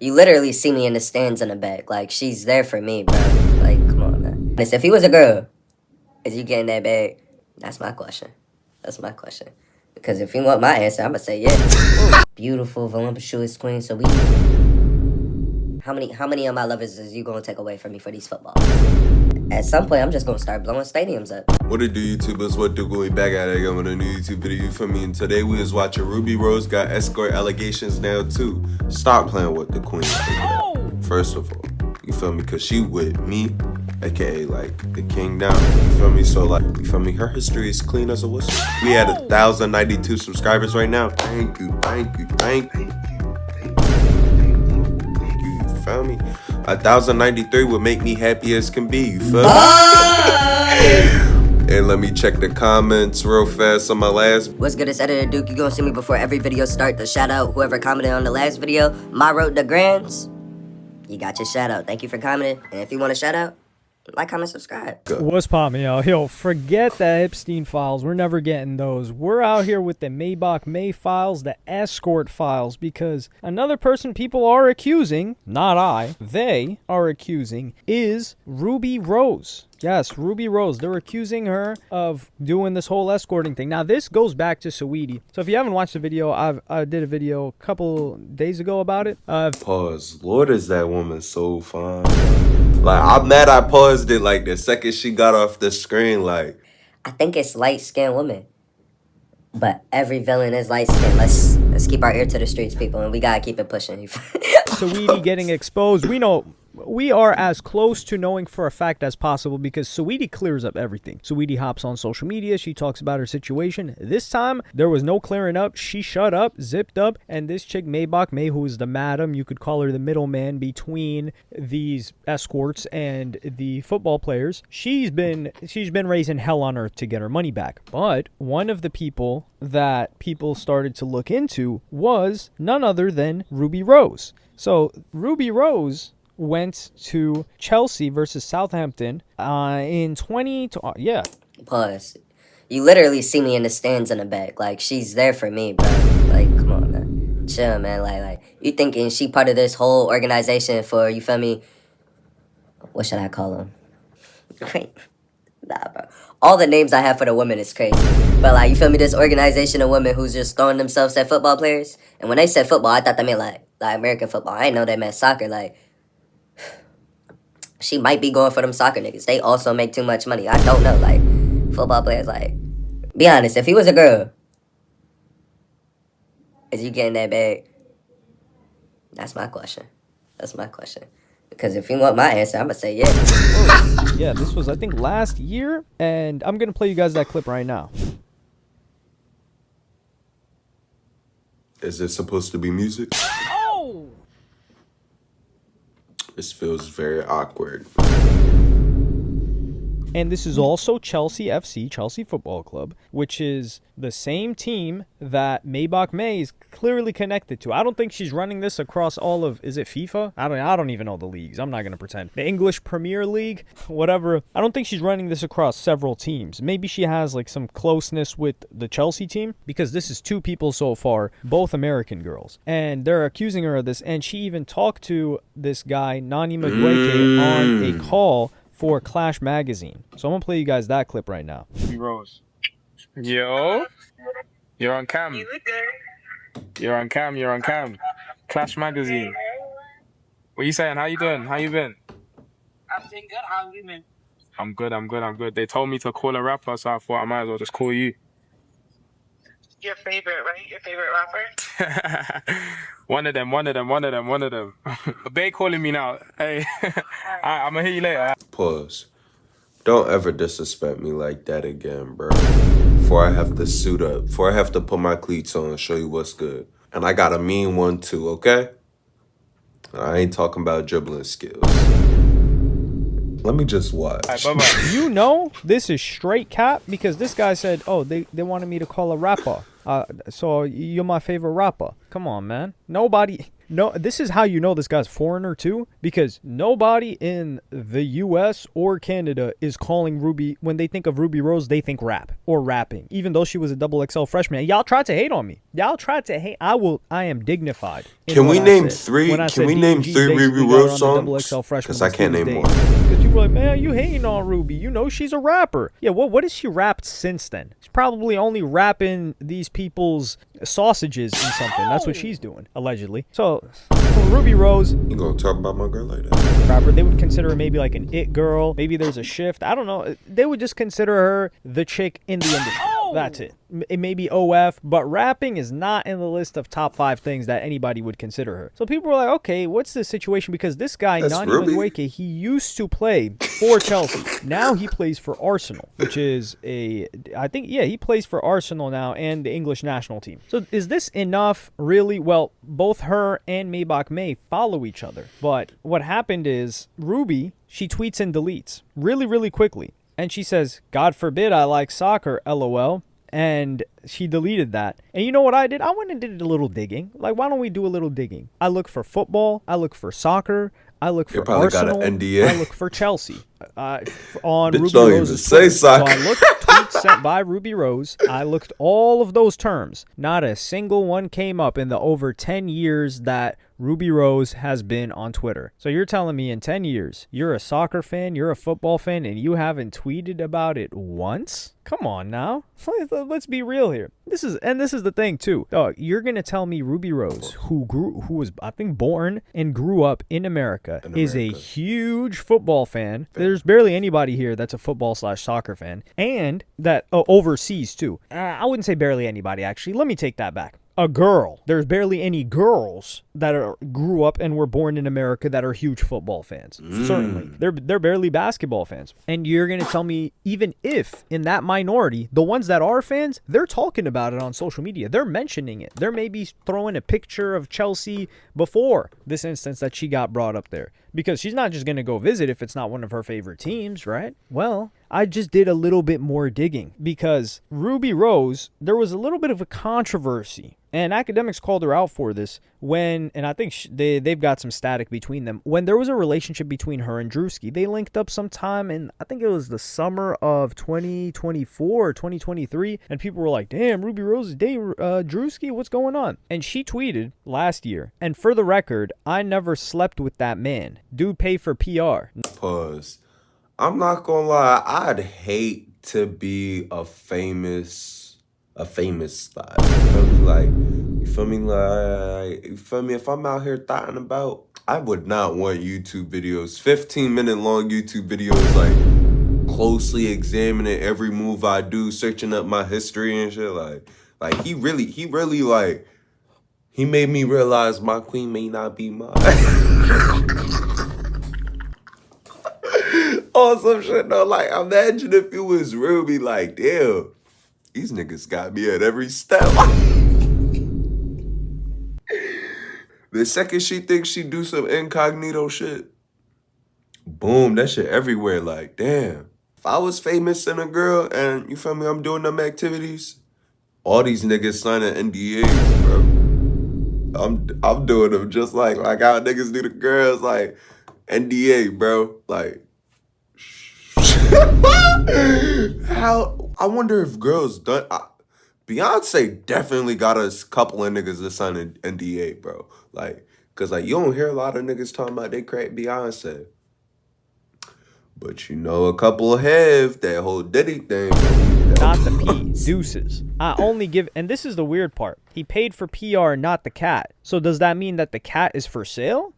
You literally see me in the stands in the back. Like, she's there for me, bro. Like, come on, man. If he was a girl, is you getting that bag? That's my question. That's my question. Because if you want my answer, I'm going to say yeah. Beautiful, voluptuous queen. So we... How many of my lovers is you going to take away from me for these footballs? At some point, I'm just going to start blowing stadiums up. What it do, YouTubers? What do? Going back at it again with a new YouTube video, you feel me? And today we was watching Ruby Rose got escort allegations now too. Stop playing with the queen. First of all, you feel me? Cause she with me, aka like the king down. You feel me? So like, you feel me? Her history is clean as a whistle. We had 1,092 subscribers right now. Thank you, thank you, thank you. You feel me? 1,093 would make me happy as can be. You feel me? And let me check the comments real fast on my last. What's good, it's Editor Duke. You gonna see me before every video start to shout out whoever commented on the last video. My road to grands. You got your shout out. Thank you for commenting. And if you want a shout out, like, comment, subscribe. What's poppin', yo? Yo, forget the Epstein files. We're never getting those. We're out here with the Maybach May files, the Escort files, because another person people are accusing, not I, they are accusing, is Ruby Rose. Yes, Ruby Rose. They're accusing her of doing this whole escorting thing. Now, this goes back to Saweetie. So if you haven't watched the video, I did a video a couple days ago about it. Pause. Lord, is that woman so fine. Like, I'm mad I paused it like the second she got off the screen, like. I think it's light-skinned women. But every villain is light-skinned. Let's keep our ear to the streets, people, and we gotta keep it pushing. Saweetie getting exposed. We know... We are as close to knowing for a fact as possible because Saweetie clears up everything. Saweetie hops on social media. She talks about her situation. This time, there was no clearing up. She shut up, zipped up, and this chick, Maybach May, who is the madam, you could call her the middleman between these escorts and the football players, she's been raising hell on earth to get her money back. But one of the people that people started to look into was none other than Ruby Rose. So, Ruby Rose went to Chelsea versus Southampton in 20... yeah. Pause. You literally see me in the stands in the back. Like, she's there for me, bro. Like, come on, man. Chill, man. Like, you thinking she part of this whole organization for, you feel me? What should I call them? Nah, bro. All the names I have for the women is crazy. But, like, you feel me? This organization of women who's just throwing themselves at football players. And when they said football, I thought they meant, like American football. I didn't know they meant soccer. Like, she might be going for them soccer niggas. They also make too much money. I don't know. Like, football players, like, be honest, if he was a girl, is you getting that bag? That's my question. That's my question. Because if you want my answer, I'm going to say yeah. Yeah, this was, I think, last year. And I'm going to play you guys that clip right now. Is it supposed to be music? This feels very awkward. And this is also Chelsea FC, Chelsea Football Club, which is the same team that Maybach May is clearly connected to. I don't think she's running this across all of, is it FIFA? I don't even know the leagues. I'm not going to pretend. The English Premier League, whatever. I don't think she's running this across several teams. Maybe she has like some closeness with the Chelsea team because this is two people so far, both American girls. And they're accusing her of this. And she even talked to this guy, Nani Madueke, on a call for Clash Magazine. So I'm gonna play you guys that clip right now. Rose. Yo, you're on cam. You look good. You're on cam. You're on cam. Clash Magazine. What you saying? How you doing? How you been? I'm doing good. How have you been? I'm good. I'm good. I'm good. They told me to call a rapper, so I thought I might as well just call you. Your favorite, right? Your favorite rapper? One of them. They calling me now. Hey, I'm gonna hit you later. Pause. Don't ever disrespect me like that again, bro. Before I have to suit up. Before I have to put my cleats on and show you what's good. And I got a mean one too, okay? I ain't talking about dribbling skills. Let me just watch. Right, bye-bye. You know this is straight cap because this guy said, oh, they wanted me to call a rapper. So you're my favorite rapper. Come on, man. Nobody No, this is how you know this guy's foreigner too, because nobody in the U.S. or Canada is calling Ruby, when they think of Ruby Rose, they think rap or rapping, even though she was a double XL freshman. Y'all tried to hate on me. Y'all tried to hate. I am dignified. Can we name three? Can we name three Ruby Rose songs? Because I can't name more. Because people are like, man, you hating on Ruby. You know she's a rapper. Yeah, what has she rapped since then? She's probably only rapping these people's sausages in something. That's what she's doing, allegedly. So, for Ruby Rose, You gonna talk about my girl like that? rapper, they would consider her maybe like an it girl. Maybe there's a shift. I don't know. They would just consider her the chick in the industry. That's it. It may be OF, but rapping is not in the list of top 5 things that anybody would consider her. So people were like, okay, what's the situation? Because this guy, That's Nani Ruby. Madueke, he used to play for Chelsea. Now he plays for Arsenal, which is he plays for Arsenal now and the English national team. So is this enough, really? Well, both her and Maybach May follow each other. But what happened is Ruby, she tweets and deletes really, really quickly. And she says, God forbid I like soccer, LOL. And she deleted that. And you know what I did? I went and did a little digging. Like, why don't we do a little digging? I look for football. I look for soccer. I look for probably Arsenal. got an NDA. I look for Chelsea. On Bitch, Ruby don't even Rose's say Twitter. soccer. So I looked at tweets sent by Ruby Rose. I looked all of those terms. Not a single one came up in the over 10 years that Ruby Rose has been on Twitter. So you're telling me in 10 years, you're a soccer fan, you're a football fan, and you haven't tweeted about it once? Come on now. Let's be real here. This is the thing too. Dog, you're going to tell me Ruby Rose, who was, I think, born and grew up in America, is a huge football fan. There's barely anybody here that's a football/soccer fan. And that overseas too. I wouldn't say barely anybody, actually. Let me take that back. A girl. There's barely any girls that grew up and were born in America that are huge football fans. Certainly. They're barely basketball fans. And you're going to tell me, even if in that minority, the ones that are fans, they're talking about it on social media. They're mentioning it. They're maybe throwing a picture of Chelsea before this instance that she got brought up there. Because she's not just going to go visit if it's not one of her favorite teams, right? Well, I just did a little bit more digging because Ruby Rose, there was a little bit of a controversy. And academics called her out for this when, and I think they've got some static between them, when there was a relationship between her and Drewski. They linked up sometime in, I think it was the summer of 2024 or 2023, and people were like, damn, Ruby Rose is dating Drewski, what's going on? And she tweeted last year, and for the record, I never slept with that man. Dude pay for PR. Pause. I'm not gonna lie, I'd hate to be a famous style. You feel me? If I'm out here thoughting about, I would not want YouTube videos, 15-minute long YouTube videos, like closely examining every move I do, searching up my history and shit. Like he really like, he made me realize my queen may not be mine. Or some shit though. Like, imagine if it was Ruby. Like, damn, these niggas got me at every step. The second she thinks she do some incognito shit, boom, that shit everywhere. Like, damn. If I was famous and a girl and, you feel me, I'm doing them activities, all these niggas signing NDAs, bro. I'm doing them just like how niggas do the girls, like, NDA, bro. Like, how, I wonder if girls done, Beyonce definitely got a couple of niggas that signed an NDA, bro. Like, cause like, you don't hear a lot of niggas talking about they crack Beyonce. But you know, a couple have that whole Diddy thing. Not the P, deuces. I only give, and this is the weird part. He paid for PR, not the cat. So does that mean that the cat is for sale?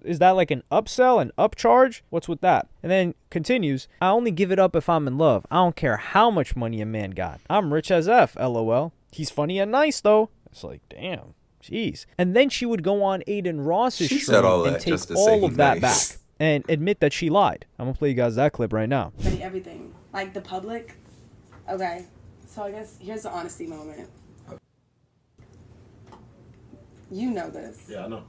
Is that like an upsell, an upcharge? What's with that? And then continues, I only give it up if I'm in love. I don't care how much money a man got. I'm rich as F, LOL. He's funny and nice though. It's like, damn, jeez. And then she would go on Aiden Ross's stream and take all of that back and admit that she lied. I'm gonna play you guys that clip right now. Everything, like the public. Okay, so I guess here's the honesty moment. You know this. Yeah, I know.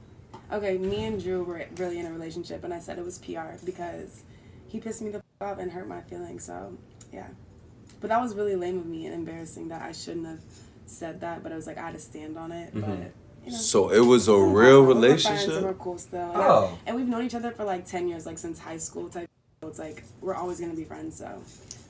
Okay, me and Drew were really in a relationship, and I said it was PR because he pissed me the f off and hurt my feelings, so yeah. But that was really lame of me and embarrassing that I shouldn't have said that, but I was like, I had to stand on it. But So it was a Some real friends, we're friends and relationship? we're cool still. Oh. And we've known each other for like 10 years, like since high school type. So it's like we're always gonna be friends. So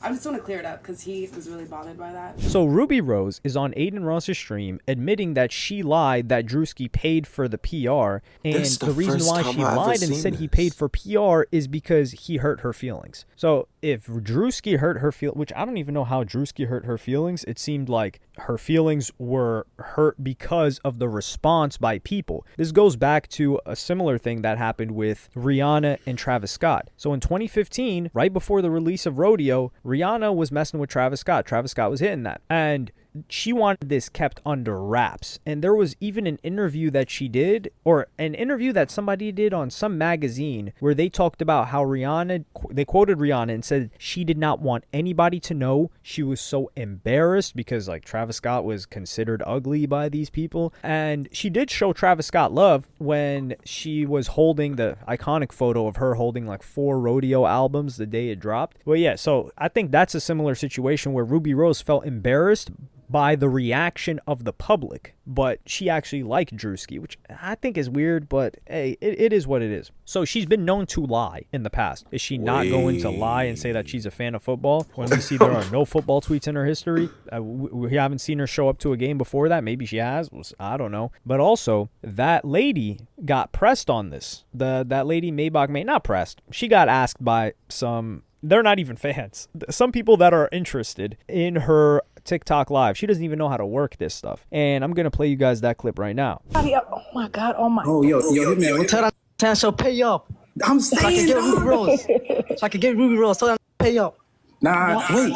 I just want to clear it up because he was really bothered by that. So Ruby Rose is on Aiden Ross's stream admitting that she lied that Drewski paid for the PR, and This the the reason first why time she I ever lied and seen said he this. paid for PR is because he hurt her feelings. So if Drewski hurt her feel, which I don't even know how Drewski hurt her feelings, it seemed like her feelings were hurt because of the response by people. This goes back to a similar thing that happened with Rihanna and Travis Scott. So in 2015, right before the release of Rodeo, Rihanna was messing with Travis Scott. Travis Scott was hitting that. And she wanted this kept under wraps. And there was even an interview that she did, or an interview that somebody did on some magazine, where they talked about how Rihanna, they quoted Rihanna and said she did not want anybody to know. She was so embarrassed because like Travis Scott was considered ugly by these people. And she did show Travis Scott love when she was holding the iconic photo of her holding like 4 Rodeo albums the day it dropped. Well, yeah, so I think that's a similar situation where Ruby Rose felt embarrassed by the reaction of the public, but she actually liked Drewski, which I think is weird, but hey, it is what it is. So she's been known to lie in the past. Is she not going to lie and say that she's a fan of football when we see there are no football tweets in her history? We haven't seen her show up to a game before that. Maybe she has. I don't know. But also, that lady got pressed on this. That lady, Maybach May, not pressed. She got asked by some... They're not even fans. Some people that are interested in her TikTok live. She doesn't even know how to work this stuff. And I'm going to play you guys that clip right now. Oh my God. Oh my. Oh, yo, man. Tell that so pay up. I'm So I can saying, get Ruby dog. Rose. So I can get Ruby Rose. Tell that pay up. Nah, wait.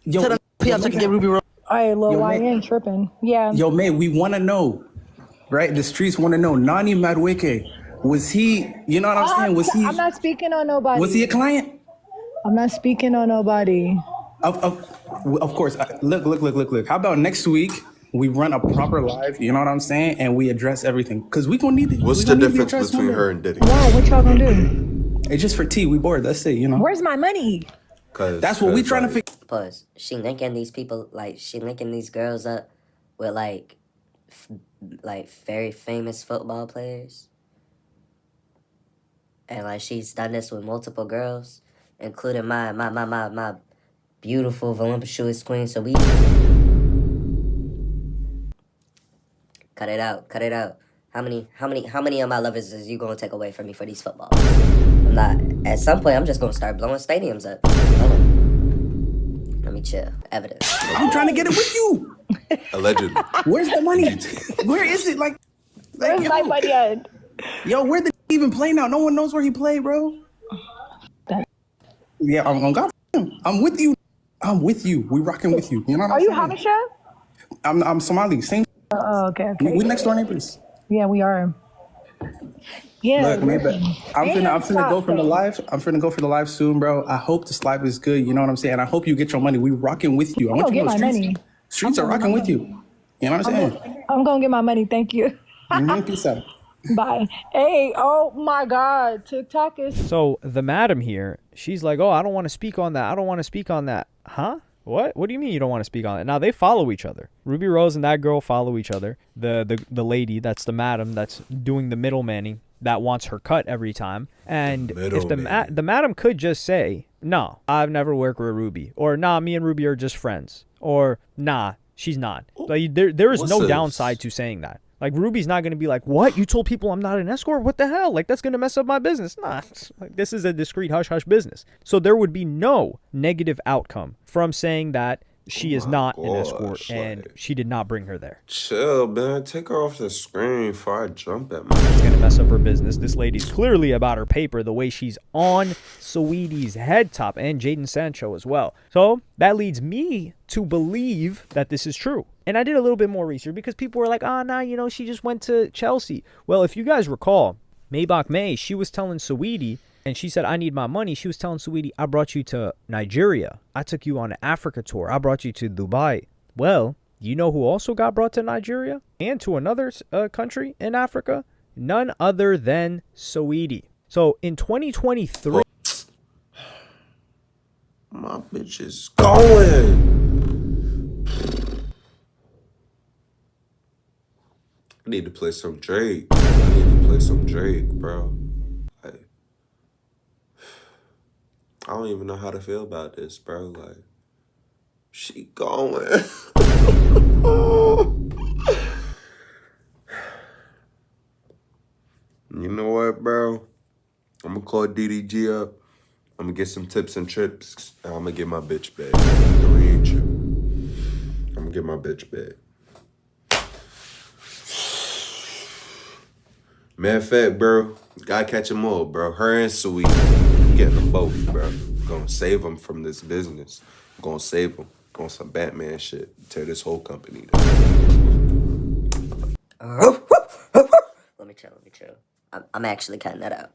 Yo, Tell that pay up so I can get Ruby Rose. All right, Lil, Yo, why man. you ain't tripping? Yeah. Yo, man, we want to know, right? The streets want to know. Nani Madueke, was he, you know what I'm saying? I'm not speaking on nobody. Was he a client? I'm not speaking on nobody. Of course. Look. How about next week we run a proper live, you know what I'm saying? And we address everything. Because we going to need it. What's the difference between her and Diddy? Wow, what y'all gonna do? It's just for tea. We bored. That's it, you know? Where's my money? That's what we trying to figure. Plus, she linking these people, like, she linking these girls up with, like very famous football players. And, like, she's done this with multiple girls, including my beautiful, voluptuous queen. So we... Cut it out. How many of my lovers is you gonna take away from me for these footballs? I'm not. At some point, I'm just gonna start blowing stadiums up. Hold on. Let me chill. Evidence. I'm trying to get it with you. Allegedly. Where's the money? Where is it? Where's my money at? Yo, where did he even play now? No one knows where he played, bro. Yeah, I'm on God. I'm with you. We rocking with you. You know what Are I'm you saying? Habesha? I'm Somali. Same. Oh, okay. We next door neighbors. Yeah, we are. Yeah. Look, maybe I'm finna go from the live. live. I'm finna go for the live soon, bro. I hope this live is good. You know what I'm saying? I hope you get your money. We rocking with you. I want you to know get my streets. money. Streets are rocking with you. You know what I'm saying? I'm gonna get my money. Thank you. Peace out. Bye. Hey, oh my God. TikTok is... So the madam here, she's like, oh, I don't want to speak on that. Huh? What do you mean you don't want to speak on it? Now they follow each other. Ruby Rose and that girl follow each other. The lady, that's the madam that's doing the middlemaning, that wants her cut every time. And if the madam could just say, no, I've never worked with Ruby, or nah, me and Ruby are just friends, or nah, she's not. Like there is no downside to saying that. Like, Ruby's not going to be like, what? You told people I'm not an escort? What the hell? Like, that's going to mess up my business. Nah, like, this is a discreet hush-hush business. So there would be no negative outcome from saying that she is not an escort and she did not bring her there. Chill, man. Take her off the screen before I jump at me. It's going to mess up her business. This lady's clearly about her paper the way she's on Saweetie's head top and Jaden Sancho as well. So that leads me to believe that this is true. And I did a little bit more research because people were like, nah, you know, she just went to Chelsea. Well, if you guys recall, Maybach May, she was telling Saweetie, and she said, I need my money. She was telling Saweetie, I brought you to Nigeria. I took you on an Africa tour. I brought you to Dubai. Well, you know who also got brought to Nigeria and to another country in Africa? None other than Saweetie. So in 2023... My bitch is going. I need to play some Drake. I need to play some Drake, bro. Like, I don't even know how to feel about this, bro. Like, she going. You know what, bro? I'm gonna call DDG up. I'm gonna get some tips and trips. And I'm gonna get my bitch back. No, he ain't true. I'm gonna get my bitch back. Matter of fact, bro, gotta catch them all, bro. Her and Sweet, I'm getting them both, bro. Gonna save them from this business. Gonna save them. On some Batman shit. Tear this whole company down. Let me chill. I'm actually cutting that out.